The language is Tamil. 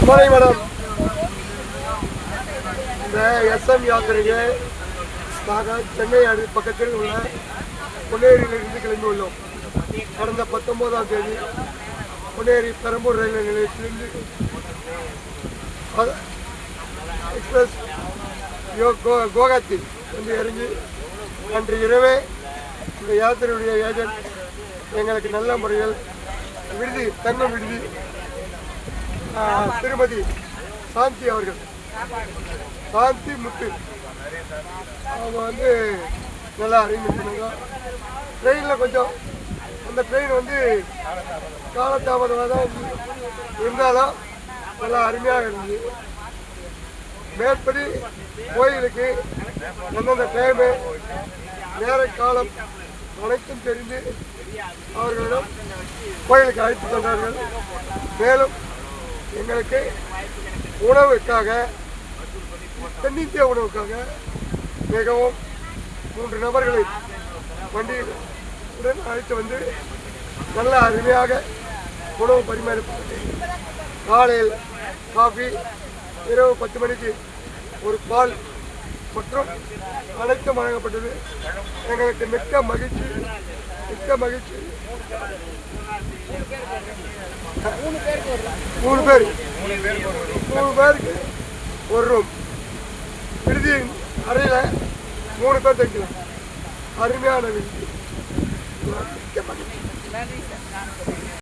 Morning madam. இந்த SM யாத்திரைக்கு நாங்கள் சென்னை பக்கத்தில் உள்ள பொன்னேரியிலிருந்து கிளம்பி உள்ளோம். கடந்த 19ஆம் தேதி பொன்னேரி பெரம்பூர் ரயில்வே நிலையத்திலிருந்து எக்ஸ்பிரஸ் குவஹாத்தி வந்து இறங்கி அன்று இரவே இந்த யாத்திரையுடைய ஏஜென்ட் எங்களுக்கு நல்ல முறையில் விடுதி தங்கும் விடுதி திருமதி சாந்தி அவர்கள், சாந்தி முத்து அவங்க வந்து நல்லா அறிமுகப்படுங்க. ட்ரெயினில் கொஞ்சம் அந்த ட்ரெயின் வந்து காலதாமதமாக தான் இருந்தாலும் நல்லா அருமையாக இருந்துச்சு. மேற்படி கோயிலுக்கு எந்தெந்த டைமு நேர காலம் அனைத்தும் தெரிந்து அவர்களிடம் கோயிலுக்கு அழைத்து சென்றார்கள். மேலும் எங்களுக்கு உணவுக்காக, தென்னிந்திய உணவுக்காக மிகவும் 3 நபர்களை வண்டியுடன் அழைத்து வந்து நல்ல அருமையாக உணவு பரிமாறப்பட்டது. காலையில் காஃபி, இரவு 10 மணிக்கு ஒரு பால் மற்றும் அனைத்தும் வழங்கப்பட்டது. எங்களுக்கு மிக்க மகிழ்ச்சி, மிக்க மகிழ்ச்சி. 3 பேருக்கு ஒரு ரூம், விடுதியின் அறையில் 3 பேர் தங்கிக்கலாம். அருமையான விடுதி. மிக்க மகிழ்ச்சி.